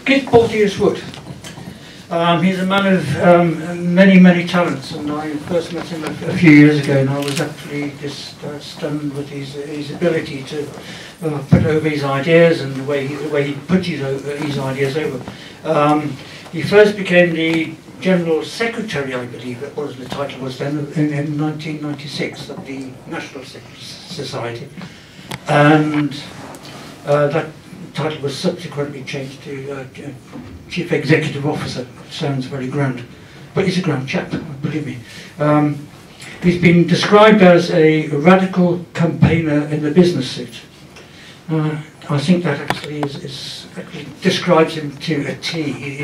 Keith Porteous Wood. He's a man of many, many talents, and I first met him a few years ago, and I was actually just stunned with his ability to put over his ideas and the way he put his ideas over. He first became the General Secretary, I believe it was, the title was then, in 1996 of the National Society, and that title was subsequently changed to Chief Executive Officer. It sounds very grand, but he's a grand chap, believe me. He's been described as a radical campaigner in the business suit. I think that actually actually describes him to a T. He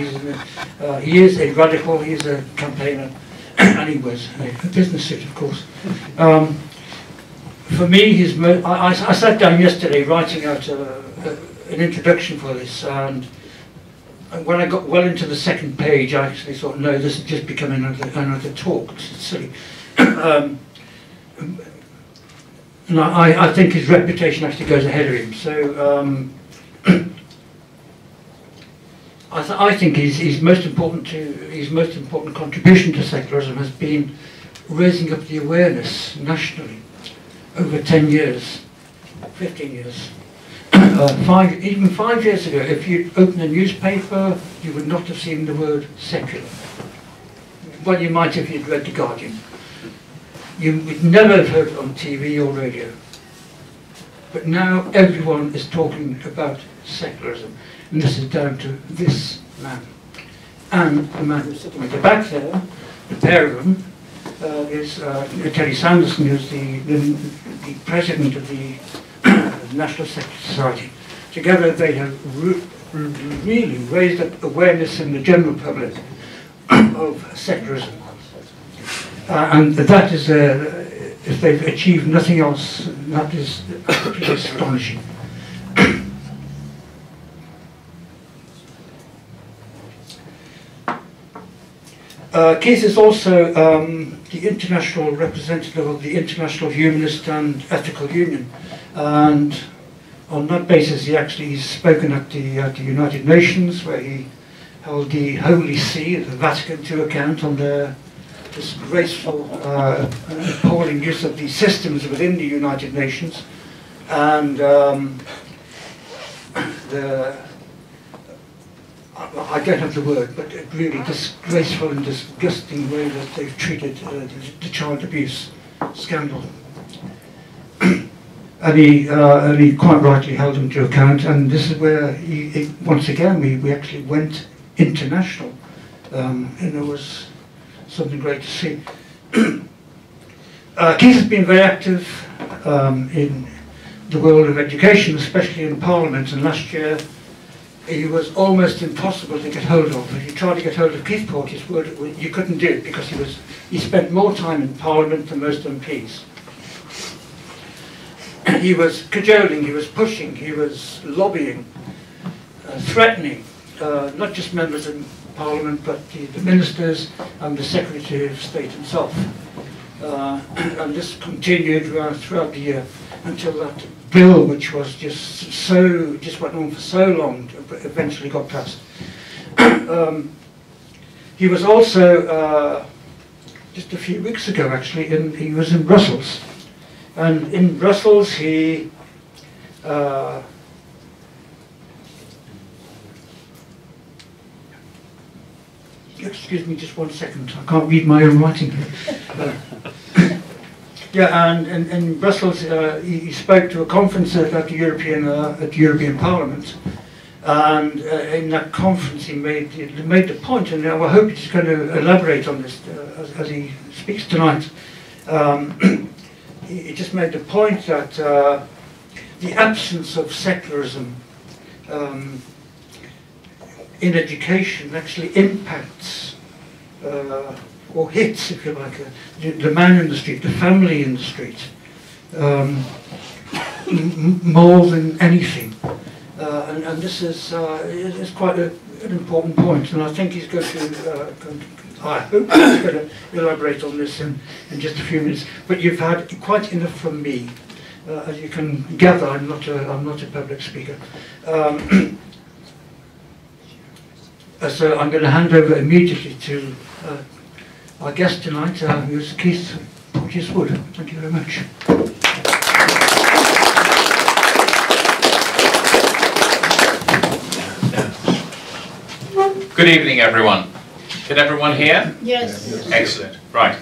is a radical, he is a campaigner, and he wears a business suit, of course. For me, I sat down yesterday writing out an introduction for this, and when I got well into the second page, I actually thought, no, this is just becoming another talk. It's silly. And I think his reputation actually goes ahead of him. So I think his most important contribution to secularism has been raising up the awareness nationally over 10 years, 15 years. Even 5 years ago, if you'd opened a newspaper, you would not have seen the word secular. Well, you might if you'd read The Guardian. You would never have heard it on TV or radio. But now everyone is talking about secularism. And this is down to this man. And the man who's sitting at the back there, the pair of them, is Terry Sanderson, who's the president of the National Society. Together they have really raised up awareness in the general public of secularism. And that is, if they've achieved nothing else, that is pretty astonishing. Keith is also the international representative of the International Humanist and Ethical Union, and on that basis he's spoken at the United Nations, where he held the Holy See, the Vatican, to account on their disgraceful and appalling use of the systems within the United Nations, and I don't have the word, but a really disgraceful and disgusting way that they've treated the child abuse scandal. And he quite rightly held him to account, and this is where once again we actually went international, and it was something great to see. Keith has been very active in the world of education, especially in Parliament, and last year he was almost impossible to get hold of. If you tried to get hold of Keith Porteous Wood, you couldn't do it, because he spent more time in Parliament than most MPs. He was cajoling, he was pushing, he was lobbying, threatening, not just members of Parliament, but the ministers and the Secretary of State himself. And this continued throughout the year until that bill, which was just went on for so long, eventually got passed. He was also, just a few weeks ago actually, he was in Brussels. And in Brussels he excuse me just one second, I can't read my own writing here. Yeah, and in Brussels he spoke to a conference at the European Parliament, and in that conference he made the point, and I hope he's going to elaborate on this as he speaks tonight. He just made the point that the absence of secularism in education actually impacts or hits, if you like, the man in the street, the family in the street, more than anything. And this is quite an important point, and I think he's going to, I hope he's going to elaborate on this in just a few minutes. But you've had quite enough from me. As you can gather, I'm not a public speaker. So I'm going to hand over immediately to our guest tonight, who's Keith Porteous Wood. Thank you very much. Good evening, everyone. Can everyone hear? Yes. Excellent. Right.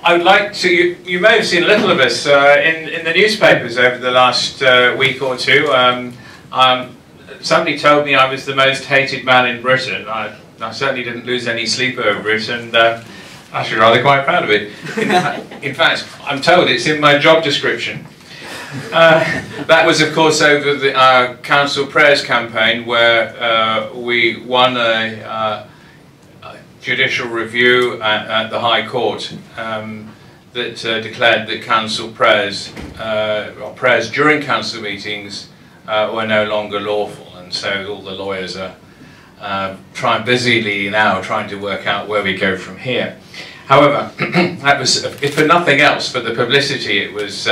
I would like to. You may have seen a little of us in the newspapers over the last week or two. Somebody told me I was the most hated man in Britain. I certainly didn't lose any sleep over it, and I'm actually rather quite proud of it. In fact, I'm told it's in my job description. That was, of course, over the council prayers campaign, where we won a judicial review at the High Court that declared that council prayers, or prayers during council meetings, were no longer lawful, and so all the lawyers are trying to work out where we go from here. However, that was, if for nothing else, for the publicity, it was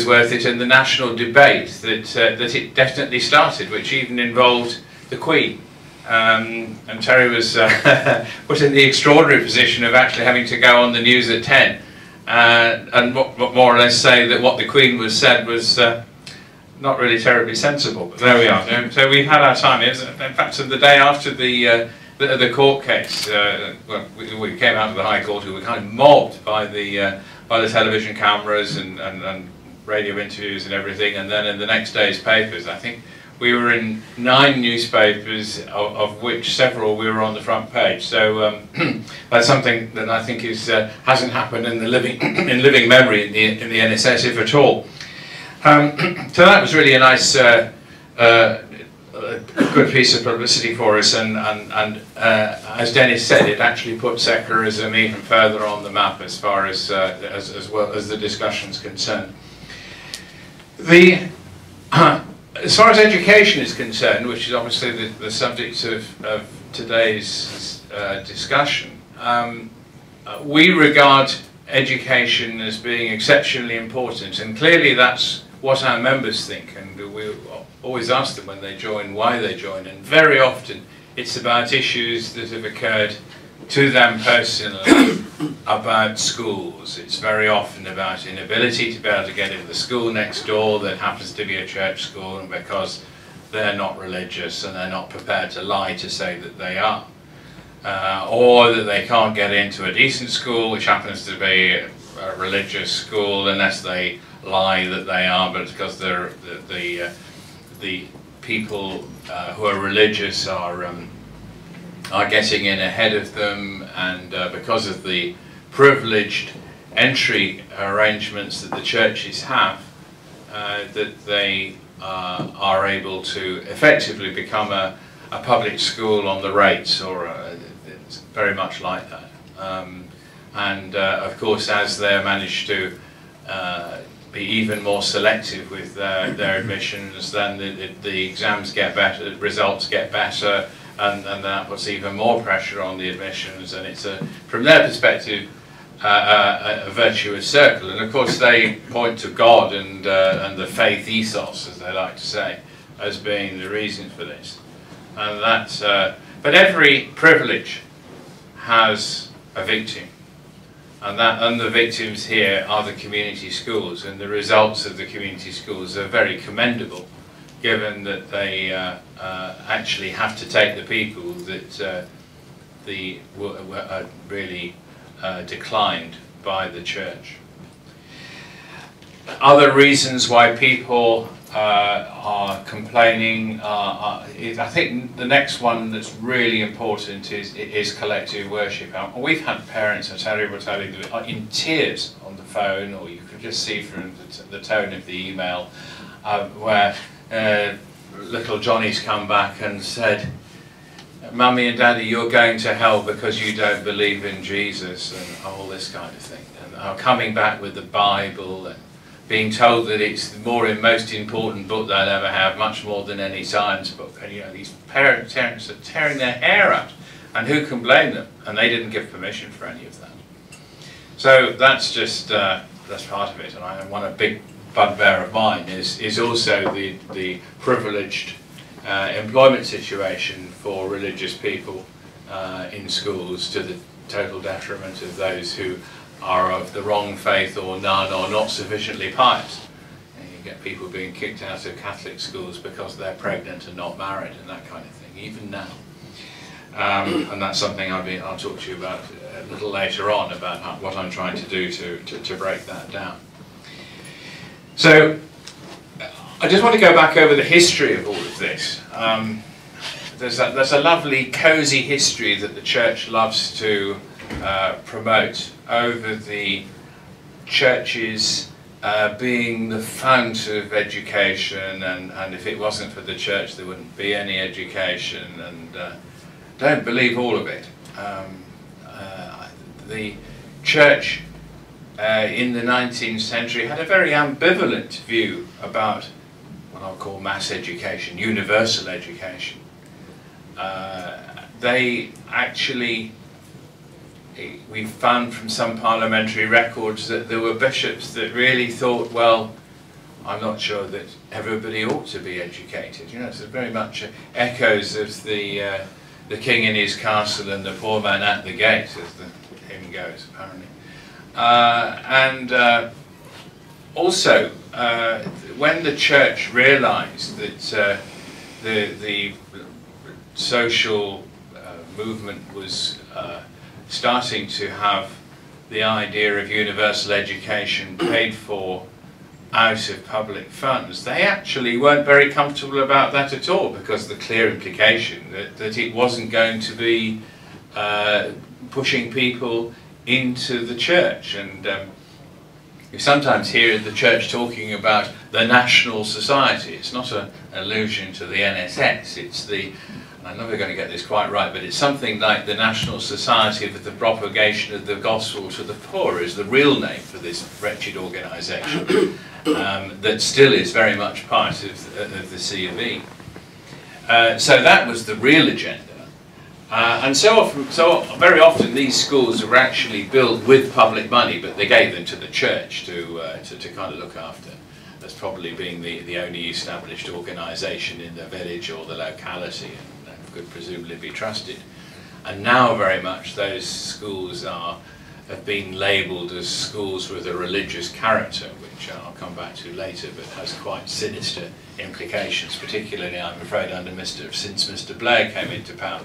worth it, in the national debate that it definitely started, which even involved the Queen. And Terry was put in the extraordinary position of actually having to go on the news at 10 and more or less say that what the Queen said was not really terribly sensible. But there we are. So we've had our time. In fact, the day after the court case, well, we came out of the High Court, we were kind of mobbed by the television cameras and radio interviews and everything, and then in the next day's papers, I think we were in 9 newspapers, of which several we were on the front page. So that's something that I think hasn't happened in the living memory in the NSS, if at all. So that was really a nice, good piece of publicity for us, and as Dennis said, it actually put secularism even further on the map as far as well as the discussion's concerned. As far as education is concerned, which is obviously the subject of today's discussion, we regard education as being exceptionally important, and clearly that's what our members think, and we always ask them when they join why they join, and very often it's about issues that have occurred to them personally about schools. It's very often about inability to be able to get into the school next door that happens to be a church school, and because they're not religious and they're not prepared to lie to say that they are. Or that they can't get into a decent school which happens to be a religious school unless they lie that they are, but it's because they're the people who are religious are getting in ahead of them, and because of the privileged entry arrangements that the churches have, that they are able to effectively become a public school on the rates, or it's very much like that. And of course, as they manage to be even more selective with their admissions, then the exams get better, the results get better, and that puts even more pressure on the admissions, and it's from their perspective a virtuous circle. And of course they point to God and the faith ethos, as they like to say, as being the reason for this. And that's but every privilege has a victim, and the victims here are the community schools, and the results of the community schools are very commendable, given that they actually have to take the people that were really declined by the church. Other reasons why people are complaining, I think the next one that's really important is collective worship. We've had parents, I tell you, that are in tears on the phone, or you can just see from the tone of the email, where little Johnny's come back and said, "Mummy and Daddy, you're going to hell because you don't believe in Jesus," and all this kind of thing. And are coming back with the Bible and being told that it's the most important book they'll ever have, much more than any science book. And you know, these parents are tearing their hair out, and who can blame them? And they didn't give permission for any of that. So that's just that's part of it. And one big bugbear of mine is also the privileged employment situation for religious people in schools, to the total detriment of those who are of the wrong faith or none or not sufficiently pious. And you get people being kicked out of Catholic schools because they're pregnant and not married and that kind of thing, even now. And that's something I'll talk to you about a little later on, about what I'm trying to do to break that down. So I just want to go back over the history of all of this. There's a lovely cosy history that the church loves to promote over the churches being the fount of education, and if it wasn't for the church there wouldn't be any education, and don't believe all of it. The church in the 19th century had a very ambivalent view about what I'll call mass education, universal education. They actually, we found from some parliamentary records that there were bishops that really thought, well, I'm not sure that everybody ought to be educated. You know, it's very much echoes of the king in his castle and the poor man at the gate, as the hymn goes, apparently. Also, when the church realised that the social movement was starting to have the idea of universal education paid for out of public funds, they actually weren't very comfortable about that at all, because the clear implication that it wasn't going to be pushing people into the church. And you sometimes hear the church talking about the national society. It's not an allusion to the NSS, it's the, I'm never going to get this quite right, but it's something like the National Society for the Propagation of the Gospel to the Poor is the real name for this wretched organisation that still is very much part of the C of E. So that was the real agenda. And very often these schools were actually built with public money, but they gave them to the church to kind of look after. That's probably being the only established organisation in the village or the locality, and could presumably be trusted. And now very much those schools have been labelled as schools with a religious character, which I'll come back to later, but has quite sinister implications, particularly, I'm afraid, since Mr. Blair came into power.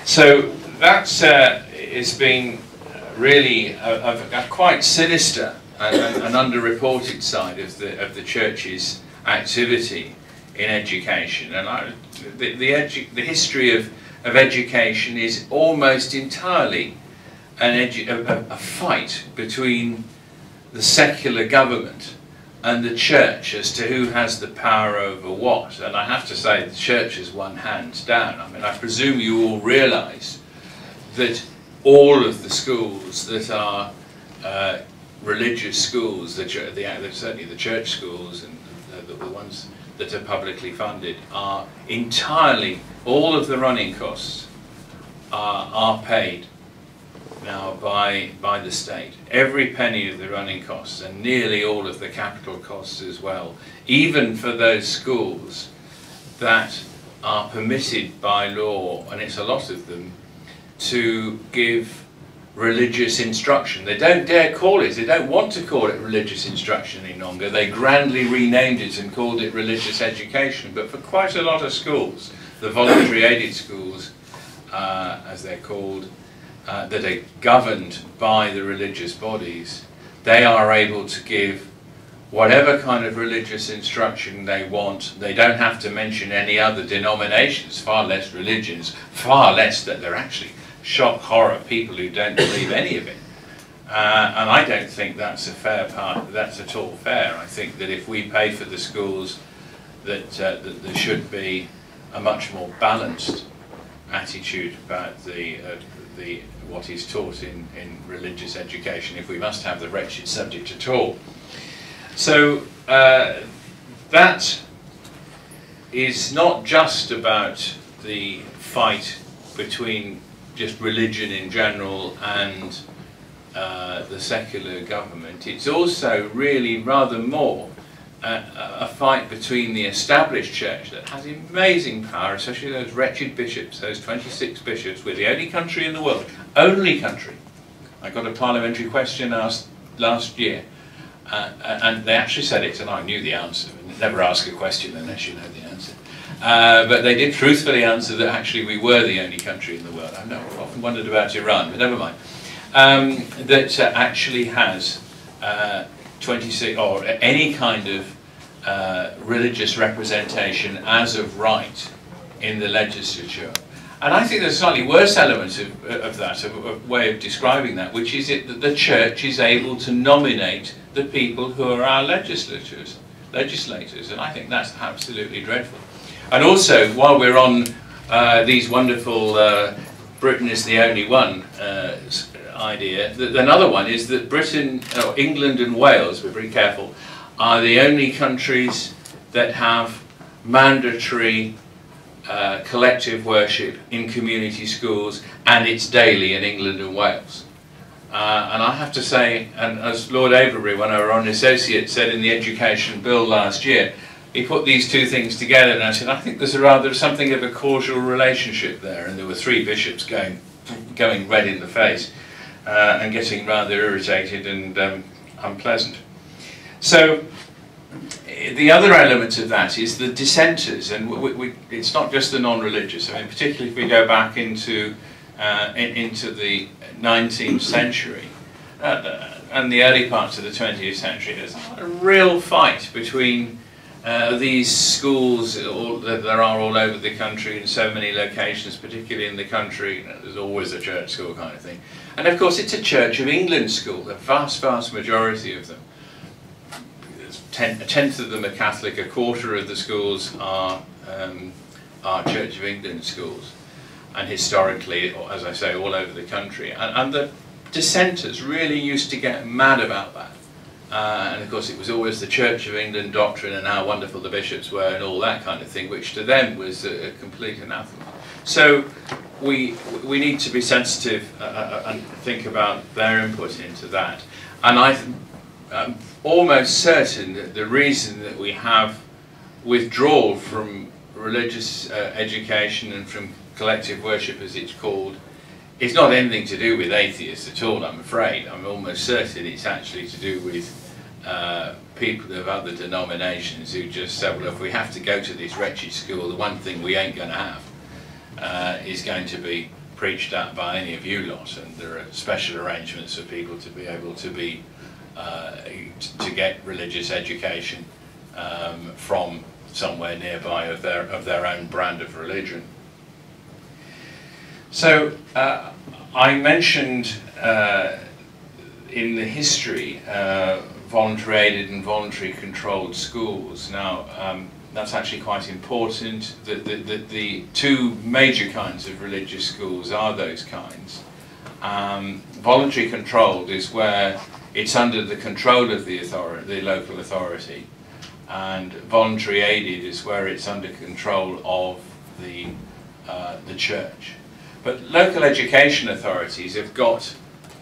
So that's has been really a quite sinister and underreported side of the church's activity in education. And the history of education is almost entirely a fight between the secular government and the church as to who has the power over what. And I have to say the church has won hands down. I mean, I presume you all realise that all of the schools that are religious schools, certainly the church schools and the ones that are publicly funded, are entirely, all of the running costs are paid now by the state. Every penny of the running costs, and nearly all of the capital costs as well, even for those schools that are permitted by law, and it's a lot of them, to give religious instruction. They don't dare call it, they don't want to call it religious instruction any longer. They grandly renamed it and called it religious education. But for quite a lot of schools, the voluntary aided schools, as they're called, that are governed by the religious bodies, they are able to give whatever kind of religious instruction they want. They don't have to mention any other denominations, far less religions, far less that they're actually shock horror people who don't believe any of it. And I don't think that's a fair part, that's at all fair. I think that if we pay for the schools, that there should be a much more balanced attitude about what is taught in religious education, if we must have the wretched subject at all. So that is not just about the fight between just religion in general and the secular government. It's also really rather more a fight between the established church that has amazing power, especially those wretched bishops, those 26 bishops. We're the only country in the world, only country. I got a parliamentary question asked last year, and they actually said it, and I knew the answer. Never ask a question unless you know the answer. But they did truthfully answer that actually we were the only country in the world. I've often wondered about Iran, but never mind. That actually has 26, or any kind of religious representation as of right in the legislature. And I think there's a slightly worse element of that, a way of describing that, which is that the church is able to nominate the people who are our legislators, and I think that's absolutely dreadful. And also, while we're on these wonderful Britain is the only one idea, another one is that Britain, or England and Wales, we're very careful, are the only countries that have mandatory collective worship in community schools, and it's daily in England and Wales. And I have to say, and as Lord Avebury, one of our own associates, said in the Education Bill last year, he put these two things together, and I said, I think there's something of a causal relationship there. And there were three bishops going red in the face and getting rather irritated and unpleasant. So the other element of that is the dissenters, and it's not just the non-religious. I mean, particularly if we go back into the 19th century and the early parts of the 20th century, there's a real fight between these schools that there are all over the country in so many locations, particularly in the country. You know, there's always a church school kind of thing. And of course it's a Church of England school, the vast, vast majority of them. A tenth of them are Catholic, a quarter of the schools are Church of England schools. And historically, as I say, all over the country. And the dissenters really used to get mad about that. And of course it was always the Church of England doctrine and how wonderful the bishops were and all that kind of thing, which to them was a complete anathema. So we need to be sensitive and think about their input into that. And I'm almost certain that the reason that we have withdrawal from religious education and from collective worship, as it's called, it's not anything to do with atheists at all, I'm afraid. I'm almost certain it's actually to do with people of other denominations who just say, well, if we have to go to this wretched school, the one thing we ain't going to have is going to be preached at by any of you lot, and there are special arrangements for people to be able to be to get religious education from somewhere nearby of their own brand of religion. So I mentioned in the history voluntary aided and voluntary controlled schools. Now that's actually quite important. The two major kinds of religious schools are those kinds. Voluntary controlled is where it's under the control of the local authority, and voluntary aided is where it's under control of the church. But local education authorities have got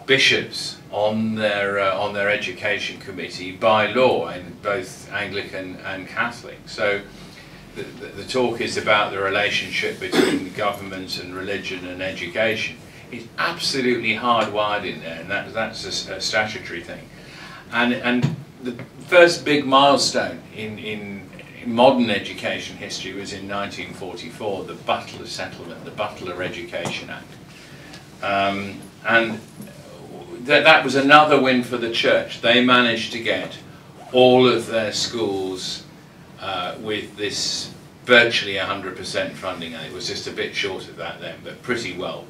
bishops on their education committee by law in both Anglican and Catholic. So the talk is about the relationship between government and religion and education. It's absolutely hardwired in there, and that's a statutory thing. And the first big milestone in modern education history was in 1944, the Butler Settlement, the Butler Education Act. And that was another win for the church. They managed to get all of their schools with this virtually 100% funding, and it was just a bit short of that then, but pretty well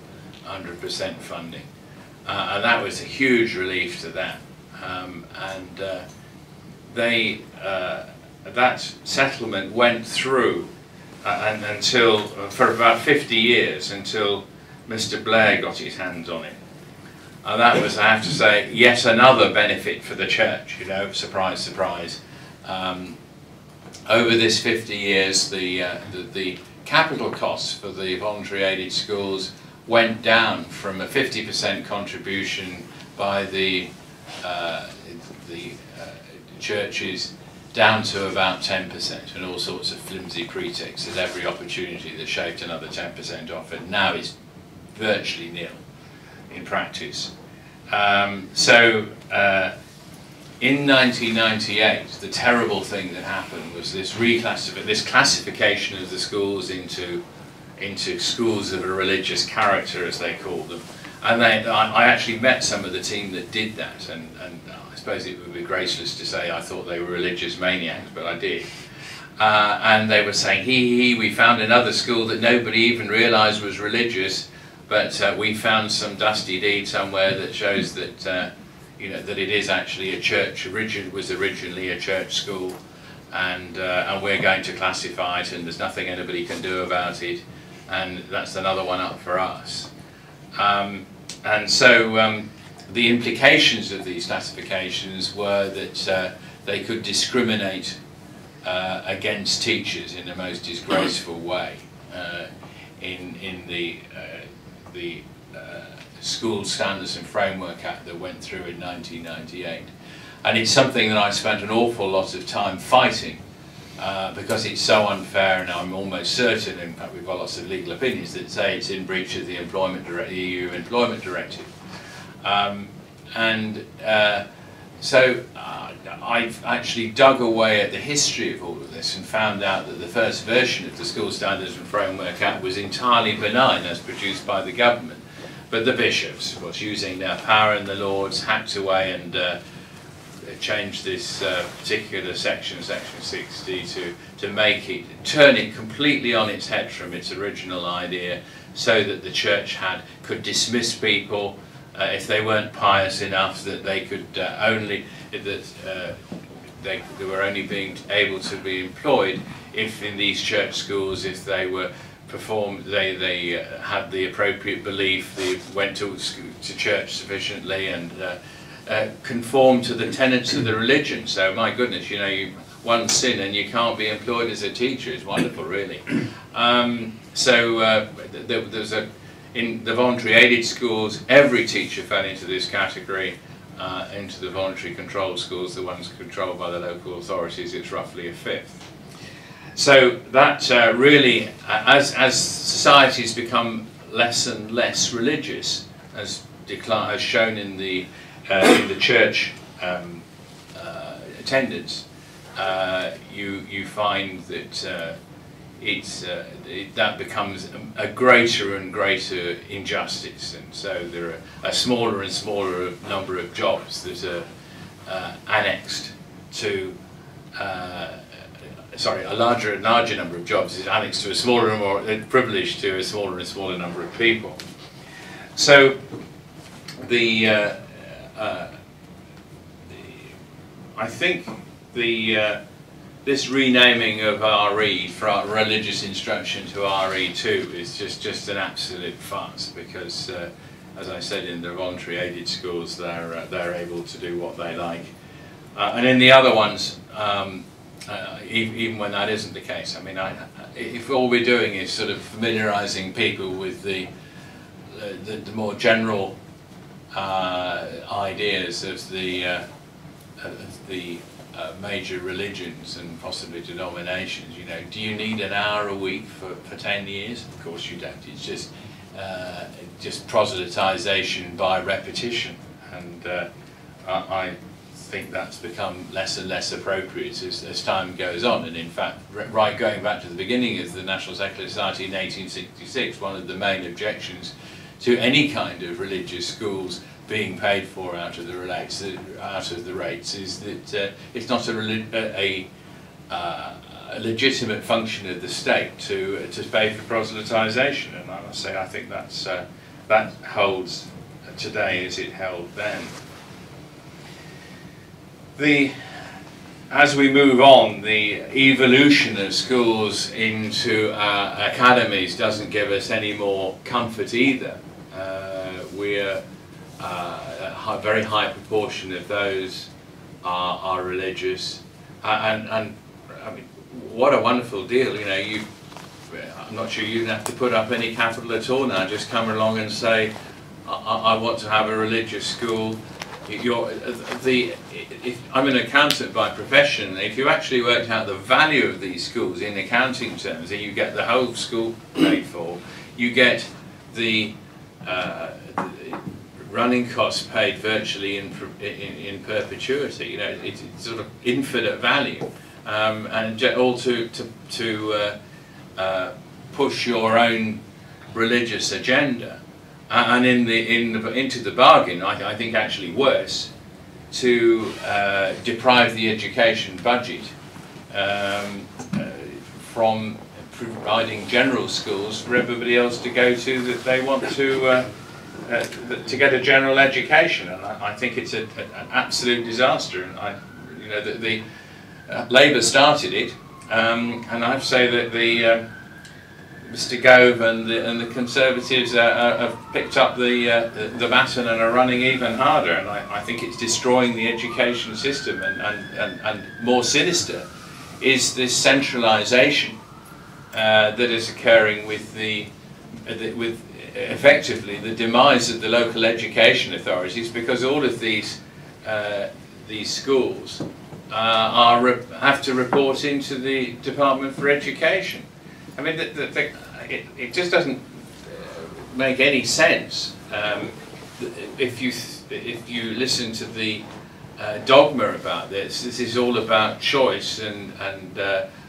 100% funding. And that was a huge relief to them. That settlement went through until for about 50 years, until Mr. Blair got his hands on it. And that was, I have to say, yet another benefit for the church, you know, surprise, surprise. Over this 50 years, the capital costs for the voluntary aided schools went down from a 50% contribution by the churches down to about 10%, and all sorts of flimsy pretexts at every opportunity that shaved another 10% off it. Now it's virtually nil in practice. In 1998, the terrible thing that happened was this classification of the schools into schools of a religious character, as they called them. And I actually met some of the team that did that, and I suppose it would be graceless to say I thought they were religious maniacs, but I did. And they were saying, we found another school that nobody even realised was religious, but we found some dusty deed somewhere that shows that you know, that it is actually a church, was originally a church school, and we're going to classify it, and there's nothing anybody can do about it, and that's another one up for us. And so the implications of these classifications were that they could discriminate against teachers in the most disgraceful way in the School Standards and Framework Act that went through in 1998. And it's something that I spent an awful lot of time fighting because it's so unfair, and I'm almost certain, in fact we've got lots of legal opinions that say it's in breach of the EU Employment Directive. So I've actually dug away at the history of all of this and found out that the first version of the School Standards and Framework Act was entirely benign as produced by the government. But the bishops, using their power in the Lords, hacked away and changed this particular section, Section 60, to turn it completely on its head from its original idea, so that the church could dismiss people if they weren't pious enough, that they could they were only being able to be employed if in these church schools, if they were they had the appropriate belief, they went to church sufficiently, and conformed to the tenets of the religion. So my goodness, you know, one sin and you can't be employed as a teacher is wonderful, really. In the voluntary aided schools, every teacher fell into this category. Into the voluntary controlled schools, the ones controlled by the local authorities, it's roughly a fifth. So that really, as societies become less and less religious, as shown in the church attendance, you find that that becomes a greater and greater injustice, and so there are a smaller and smaller number of jobs that are annexed to. A larger and larger number of jobs is annexed to a smaller and more privileged to a smaller and smaller number of people. So I think this renaming of RE from religious instruction to RE2 is just an absolute farce, because as I said, in the voluntary aided schools they're able to do what they like, and in the other ones. Even when that isn't the case, I mean, if all we're doing is sort of familiarising people with the more general ideas of the major religions and possibly denominations, you know, do you need an hour a week for 10 years? Of course you don't. It's just proselytisation by repetition, and I think that's become less and less appropriate as time goes on. And in fact, right going back to the beginning of the National Secular Society in 1866, one of the main objections to any kind of religious schools being paid for out of the rates is that it's not a legitimate function of the state to pay for proselytisation. And I must say, I think that holds today as it held then. As we move on, the evolution of schools into academies doesn't give us any more comfort either. A very high proportion of those are religious, and I mean, what a wonderful deal! You know, I'm not sure you have to put up any capital at all now. Just come along and say, I want to have a religious school. I'm an accountant by profession. If you actually worked out the value of these schools in accounting terms, then you get the whole school paid for. You get the running costs paid virtually in perpetuity. You know, it's sort of infinite value, and all to push your own religious agenda. And into the bargain, I think actually worse, to deprive the education budget from providing general schools for everybody else to go to that they want to get a general education. And I think it's an absolute disaster. And you know, the Labour started it, and I say that the Mr. Gove and the Conservatives have picked up the baton and are running even harder, and I think it's destroying the education system. And more sinister is this centralisation that is occurring with with effectively the demise of the local education authorities, because all of these schools have to report into the Department for Education. I mean, it just doesn't make any sense if you listen to the dogma about this. This is all about choice and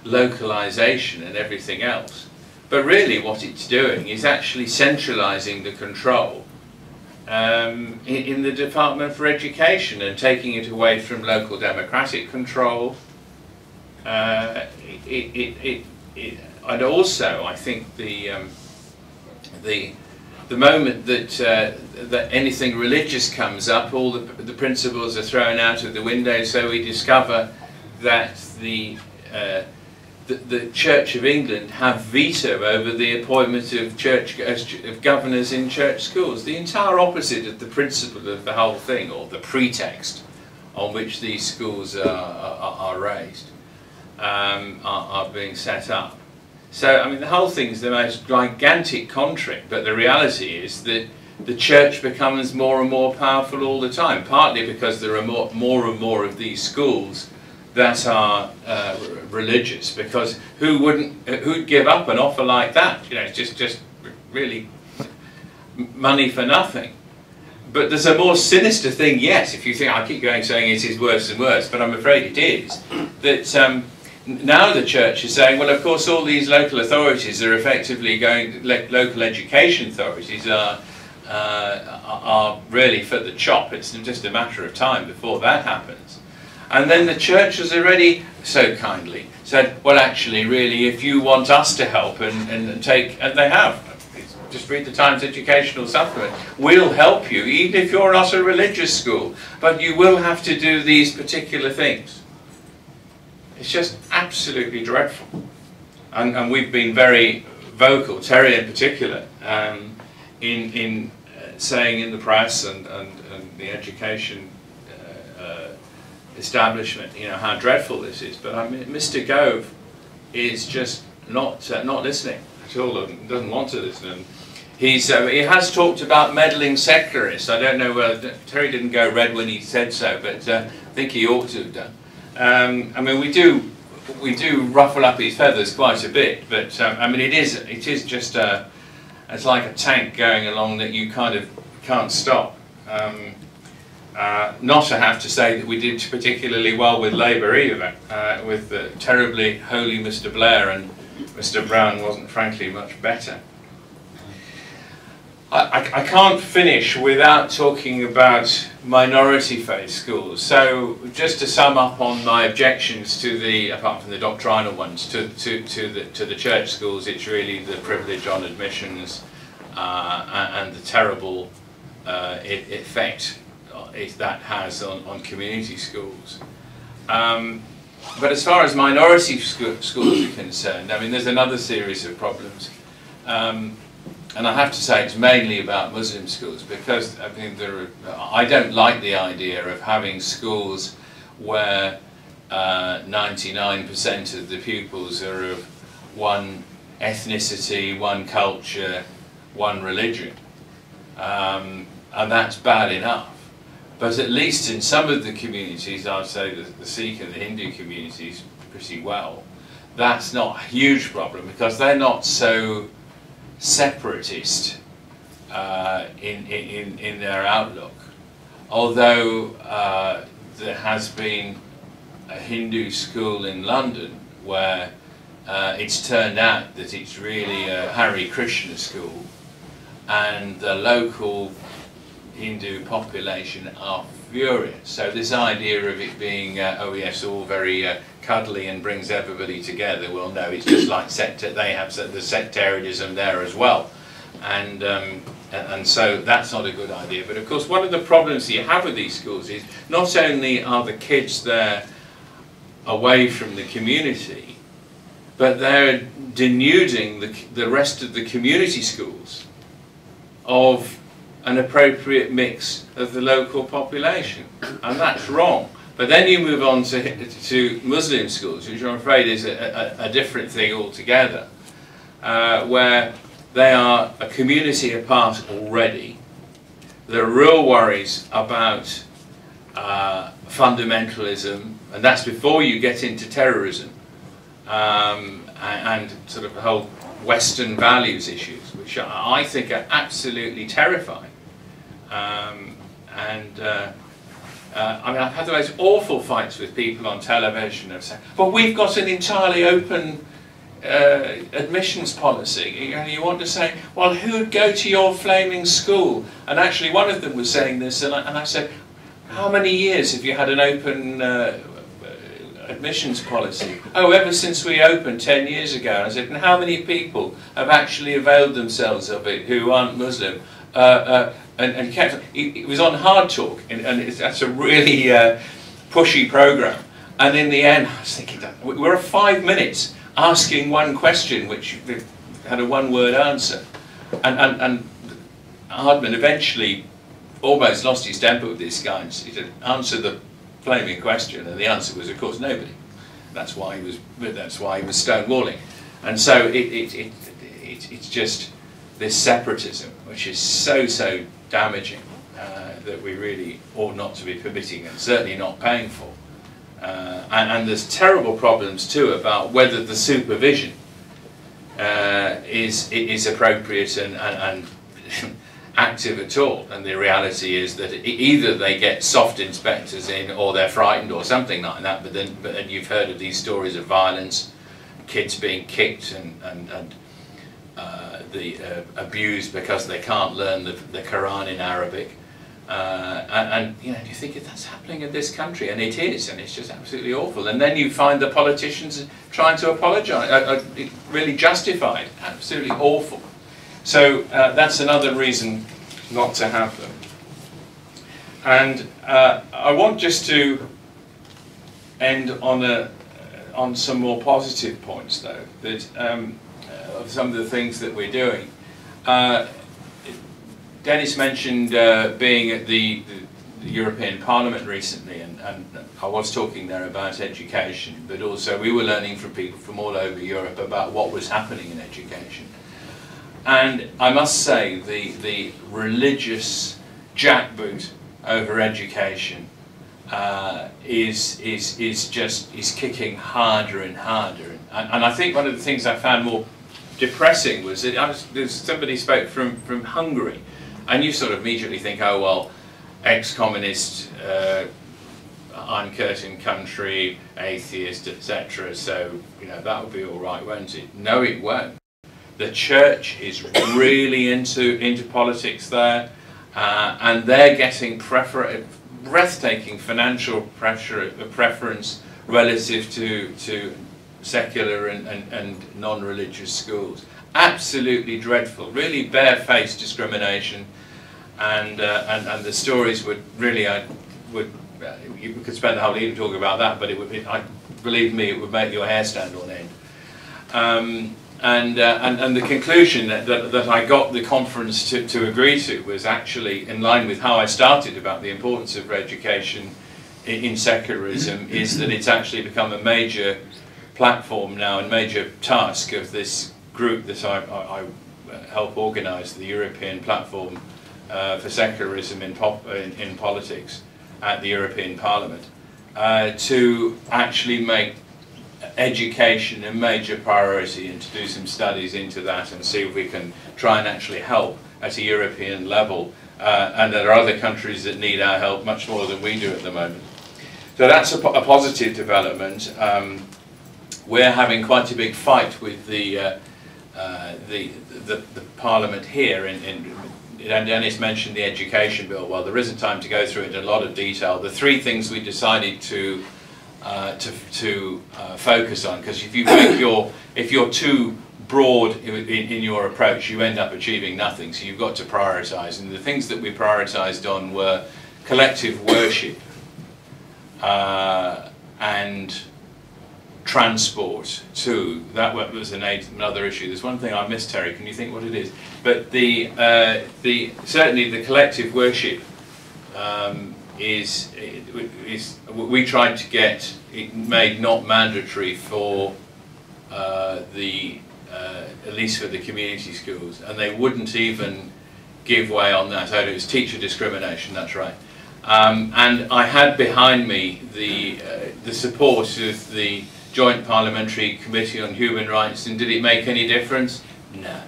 localization and everything else. But really what it's doing is actually centralizing the control in the Department for Education and taking it away from local democratic control. And also, I think the moment that anything religious comes up, all the principles are thrown out of the window. So we discover that the Church of England have veto over the appointment of governors in church schools. The entire opposite of the principle of the whole thing, or the pretext on which these schools are raised, are being set up. So, I mean, the whole thing is the most gigantic contract, but the reality is that the church becomes more and more powerful all the time, partly because there are more and more of these schools that are religious, because who'd give up an offer like that? You know, it's just really money for nothing. But there's a more sinister thing yet, if you think, I keep saying it is worse and worse, but I'm afraid it is, that now the church is saying, well, of course, all these local authorities are effectively local education authorities are really for the chop. It's just a matter of time before that happens. And then the church has already so kindly said, well, actually, really, if you want us to help and they have, just read the Times Educational Supplement, we'll help you, even if you're not a religious school, but you will have to do these particular things. It's just absolutely dreadful. And we've been very vocal, Terry in particular, in saying in the press and the education establishment, you know, how dreadful this is. But I mean, Mr. Gove is just not listening at all, and doesn't want to listen. And he has talked about meddling secularists. I don't know whether Terry didn't go red when he said so, but I think he ought to have done. I mean, we do ruffle up his feathers quite a bit, but I mean, it is just it's like a tank going along that you kind of can't stop. Not to have to say that we did particularly well with Labour either, with the terribly holy Mr. Blair, and Mr. Brown wasn't frankly much better. I can't finish without talking about minority faith schools. So just to sum up on my objections to apart from the doctrinal ones, to the church schools, it's really the privilege on admissions and the terrible effect that has on community schools. But as far as minority schools are concerned, I mean, there's another series of problems. And I have to say it's mainly about Muslim schools, because I mean, I don't like the idea of having schools where 99% of the pupils are of one ethnicity, one culture, one religion. and that's bad enough. But at least in some of the communities, I'd say the Sikh and the Hindu communities pretty well, that's not a huge problem because they're not so separatist in their outlook. Although there has been a Hindu school in London where it's turned out that it's really a Hare Krishna school, and the local Hindu population are furious. So this idea of it being, oh yes, all very cuddly and brings everybody together, well no, it's just like they have the sectarianism there as well. And so that's not a good idea. But of course one of the problems you have with these schools is not only are the kids there away from the community, but they're denuding the rest of the community schools of an appropriate mix of the local population, and that's wrong. But then you move on to Muslim schools, which I'm afraid is a different thing altogether, where they are a community apart already. There are real worries about fundamentalism, and that's before you get into terrorism and sort of the whole Western values issues, which I think are absolutely terrifying. I mean, I've had the most awful fights with people on television of saying, "But we've got an entirely open admissions policy." And you want to say, "Well, who'd go to your flaming school?" And actually, one of them was saying this, and I said, "How many years have you had an open admissions policy?" "Oh, ever since we opened 10 years ago." And I said, "And how many people have actually availed themselves of it who aren't Muslim?" And kept it was on Hard Talk, and that's a really pushy program. And in the end, I was thinking, we're 5 minutes asking one question, which had a one-word answer, and Hardman eventually almost lost his temper with this guy and he said, "Answer the flaming question," and the answer was, of course, nobody. That's why he was stonewalling, and so it's just this separatism, which is so damaging, that we really ought not to be permitting and certainly not paying for. And there's terrible problems too about whether the supervision is appropriate and active at all. And the reality is that either they get soft inspectors in, or they're frightened, or something like that. But then you've heard of these stories of violence, kids being kicked and abused because they can't learn the Quran in Arabic. And you know, you think if that's happening in this country, and it is, and it's just absolutely awful. And then you find the politicians trying to apologise, really justified, absolutely awful. So that's another reason not to have them. And I want just to end on some more positive points, though, that of some of the things that we're doing. Dennis mentioned being at the European Parliament recently, and I was talking there about education, but also we were learning from people from all over Europe about what was happening in education. And I must say the religious jackboot over education is kicking harder and harder. And I think one of the things I found more depressing was that somebody spoke from Hungary, and you sort of immediately think, oh well, ex-communist, uncurtained country, atheist, etc. So you know that would be all right, won't it? No, it won't. The church is really into politics there, and they're getting breathtaking financial preference relative to secular and non-religious schools. Absolutely dreadful, really barefaced discrimination, and the stories would really, you could spend the whole evening talking about that, but believe me, it would make your hair stand on end. And the conclusion that I got the conference to agree to was actually in line with how I started about the importance of education in secularism, is that it's actually become a major platform now and major task of this group that I help organise, the European Platform for secularism in politics at the European Parliament, to actually make education a major priority and to do some studies into that and see if we can try and actually help at a European level. And there are other countries that need our help much more than we do at the moment. So that's a positive development. We're having quite a big fight with the Parliament here, and Dennis mentioned the education bill. Well, there isn't time to go through it in a lot of detail. The three things we decided to focus on, because if you're too broad in your approach, you end up achieving nothing. So you've got to prioritise, and the things that we prioritised on were collective worship and transport too. That was another issue. There's one thing I missed, Terry. Can you think what it is? But certainly the collective worship is we tried to get it made not mandatory for at least for the community schools, and they wouldn't even give way on that. Oh, it was teacher discrimination. That's right. And I had behind me the support of the Joint Parliamentary Committee on Human Rights, and did it make any difference? No.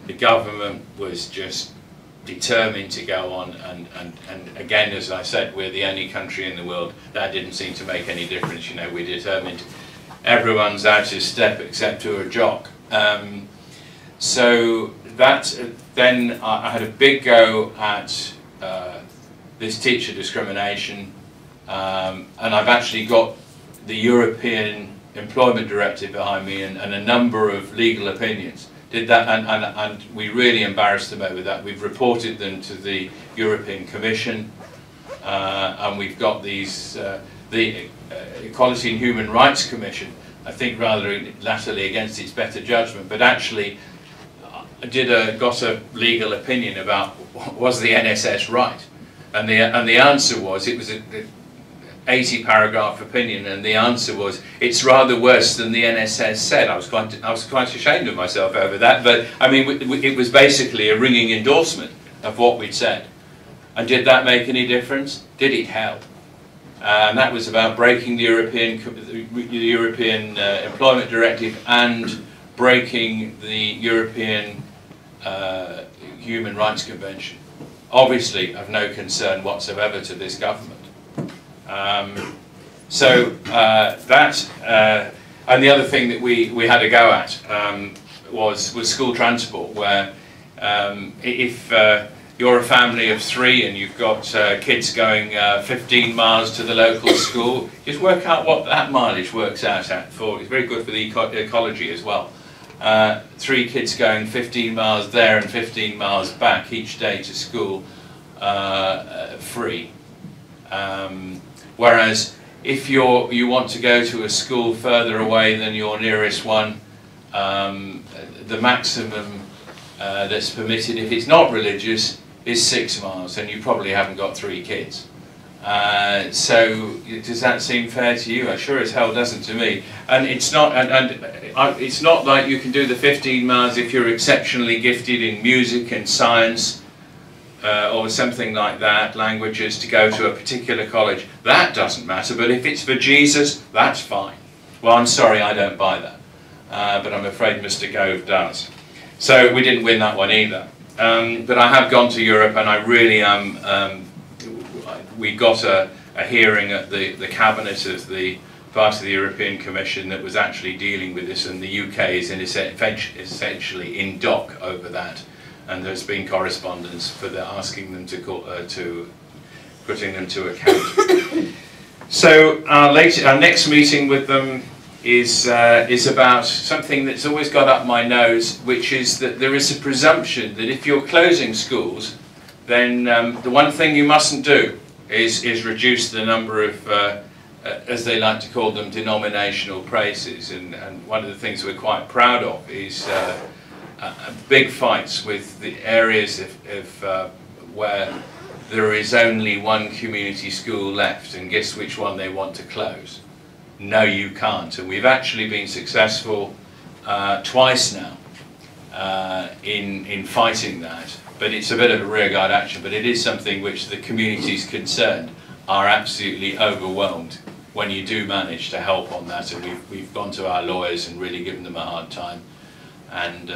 The government was just determined to go on, and again, as I said, we're the only country in the world that didn't seem to make any difference. You know, we're determined. Everyone's out of step except to a jock. So that then I had a big go at this teacher discrimination, and I've actually got the European Employment Directive behind me and a number of legal opinions. Did that, and we really embarrassed them over that. We've reported them to the European Commission, and we've got these the Equality and Human Rights Commission, I think rather latterly against its better judgment, but actually got a legal opinion about was the NSS right, and the answer was it was a 80-paragraph opinion, and the answer was it's rather worse than the NSS said. I was quite ashamed of myself over that, but I mean it was basically a ringing endorsement of what we'd said. And did that make any difference? Did it help? And that was about breaking the European Employment Directive and breaking the European Human Rights Convention. Obviously of no concern whatsoever to this government. And the other thing that we had a go at was school transport, where if you're a family of 3 and you've got kids going 15 miles to the local school, just work out what that mileage works out at for. It's very good for the ecology as well. 3 kids going 15 miles there and 15 miles back each day to school, free. Whereas if you want to go to a school further away than your nearest one, the maximum that's permitted, if it's not religious, is 6 miles, and you probably haven't got 3 kids. So does that seem fair to you? Sure as hell doesn't to me. And it's not, it's not like you can do the 15 miles if you're exceptionally gifted in music and science. Or something like that, languages, to go to a particular college. That doesn't matter, but if it's for Jesus, that's fine. Well, I'm sorry, I don't buy that. But I'm afraid Mr. Gove does. So we didn't win that one either. But I have gone to Europe, and I really am... we got a hearing at the cabinet of the part of the European Commission that was actually dealing with this, and the UK is essentially in dock over that. And there's been correspondence for asking them to putting them to account. So our next meeting with them is about something that's always got up my nose, which is that there is a presumption that if you're closing schools, then the one thing you mustn't do is reduce the number of, as they like to call them, denominational places. And one of the things we're quite proud of is big fights with the areas where there is only one community school left, and guess which one they want to close? No, you can't. And we've actually been successful twice now in fighting that, but it's a bit of a rearguard action, but it is something which the communities concerned are absolutely overwhelmed when you do manage to help on that, and we've gone to our lawyers and really given them a hard time, and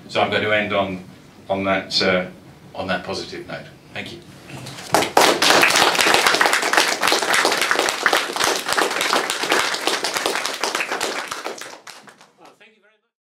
so I'm going to end on that positive note. Thank you.